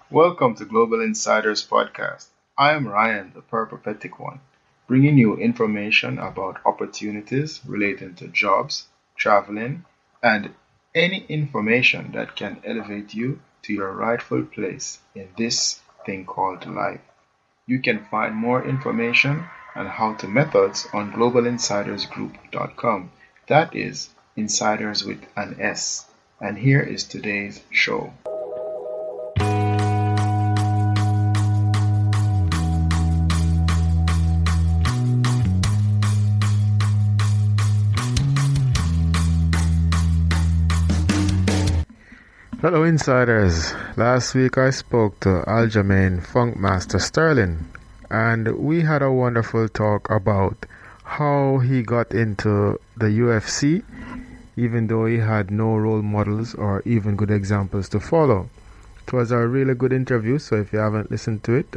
Welcome to Global Insiders Podcast. I am Ryan, the Peripatetic One, bringing you information about opportunities relating to jobs, traveling, and any information that can elevate you to your rightful place in this thing called life. You can find more information and how-to methods on globalinsidersgroup.com. That is insiders with an S. And here is today's show. Hello insiders, last week I spoke to Aljamain Funkmaster Sterling and we had a wonderful talk about how he got into the UFC even though he had no role models or even good examples to follow. It was a really good interview, so if you haven't listened to it,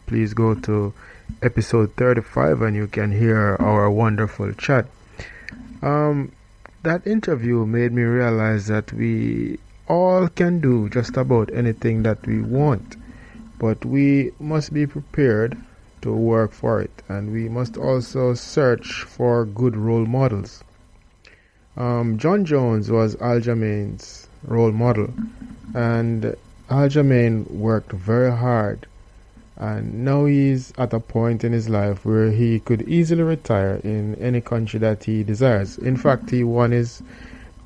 please go to episode 35 and you can hear our wonderful chat. That interview made me realize that we all can do just about anything that we want, but we must be prepared to work for it, and we must also search for good role models. John Jones was Aljamain's role model, and Aljamain worked very hard, and now he's at a point in his life where he could easily retire in any country that he desires. In fact, he won his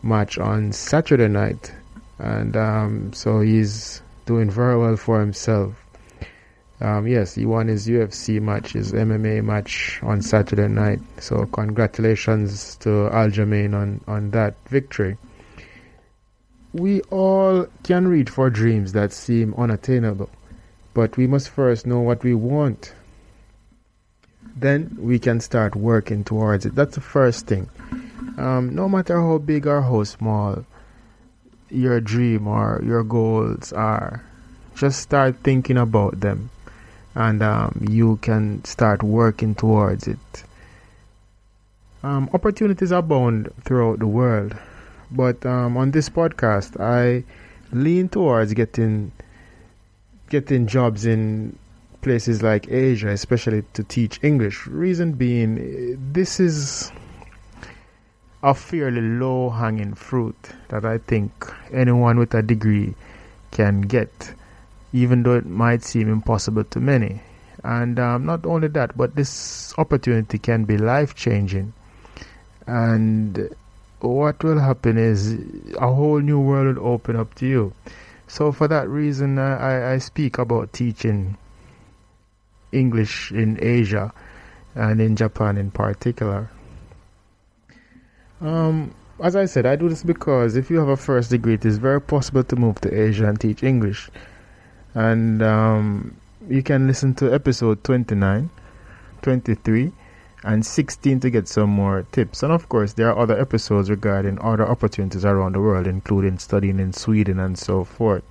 match on Saturday night, and so he's doing very well for himself. Yes, he won his UFC match, his MMA match on Saturday night. So congratulations to Aljamain on that victory. We all can reach for dreams that seem unattainable, but we must first know what we want. Then we can start working towards it. That's the first thing. No matter how big or how small your dream or your goals are, just start thinking about them, and you can start working towards it. Opportunities abound throughout the world, but on this podcast I lean towards getting jobs in places like Asia, especially to teach English. Reason being, this is a fairly low-hanging fruit that I think anyone with a degree can get, even though it might seem impossible to many. And not only that, but this opportunity can be life-changing. And what will happen is a whole new world will open up to you. So for that reason, I speak about teaching English in Asia and in Japan in particular. As I said, I do this because if you have a first degree, it is very possible to move to Asia and teach English. And you can listen to episode 29, 23, and 16 to get some more tips. And of course, there are other episodes regarding other opportunities around the world, including studying in Sweden and so forth.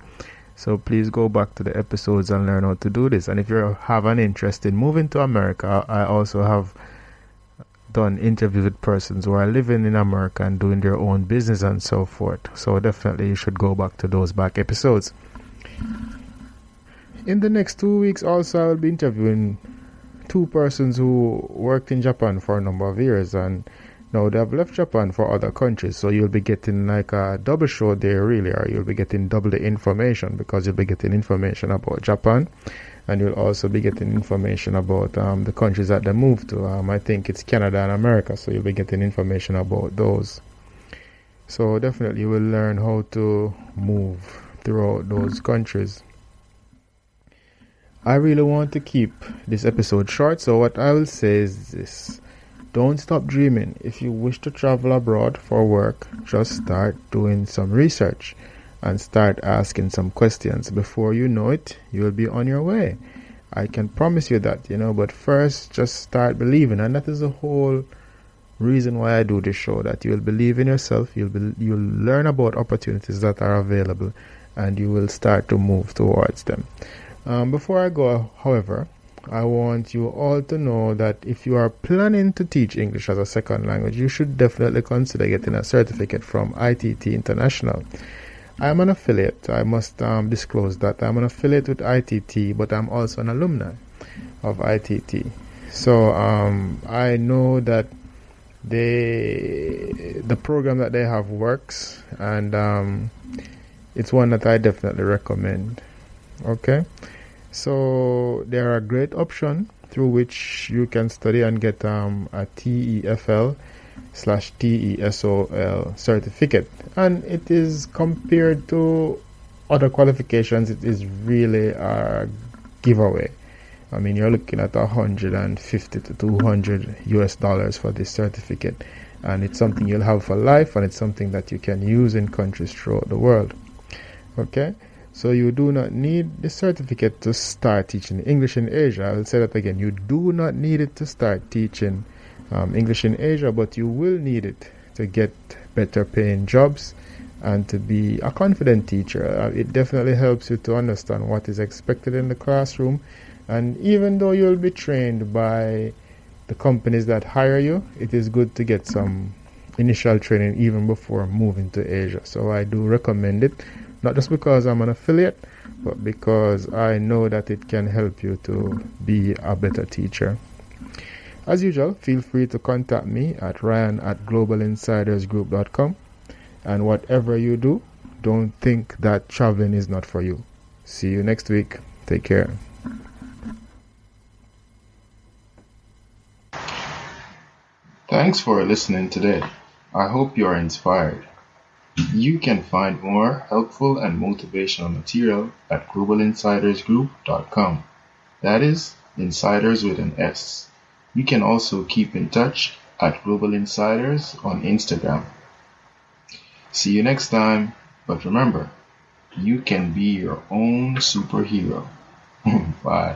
So please go back to the episodes and learn how to do this. And if you have an interest in moving to America, I also have done interviews with persons who are living in America and doing their own business and so forth. So definitely you should go back to those back episodes. In the next 2 weeks also, I will be interviewing two persons who worked in Japan for a number of years, and now they have left Japan for other countries. So you'll be getting like a double show there really, or you'll be getting double the information, because you'll be getting information about Japan, and you'll also be getting information about the countries that they moved to. I think it's Canada and America, so you'll be getting information about those. So definitely you will learn how to move throughout those countries. I really want to keep this episode short, so what I will say is this: don't stop dreaming. If you wish to travel abroad for work, just start doing some research and start asking some questions. Before you know it, you'll be on your way. I can promise you that, but first just start believing, and that is the whole reason why I do this show, that you'll believe in yourself, you'll learn about opportunities that are available, and you will start to move towards them. Before I go, however, I want you all to know that if you are planning to teach English as a second language, you should definitely consider getting a certificate from ITTT International. I'm an affiliate. I must disclose that I'm an affiliate with ITT, but I'm also an alumni of ITT. So I know that the program that they have works, and it's one that I definitely recommend. Okay, so they're a great option through which you can study and get a TEFL/TESOL certificate, and it is, compared to other qualifications, it is really a giveaway. I mean, you're looking at $150 to $200 for this certificate, and it's something you'll have for life, and it's something that you can use in countries throughout the world. Okay, so you do not need the certificate to start teaching English in Asia. I will say that again. You do not need it to start teaching English in Asia, but you will need it to get better paying jobs and to be a confident teacher. It definitely helps you to understand what is expected in the classroom, and even though you'll be trained by the companies that hire you, it is good to get some initial training even before moving to Asia. So I do recommend it, not just because I'm an affiliate, but because I know that it can help you to be a better teacher. As usual, feel free to contact me at ryan@globalinsidersgroup.com. And whatever you do, don't think that traveling is not for you. See you next week. Take care. Thanks for listening today. I hope you are inspired. You can find more helpful and motivational material at globalinsidersgroup.com. That is, insiders with an S. You can also keep in touch at Global Insiders on Instagram. See you next time, but remember, you can be your own superhero. Bye.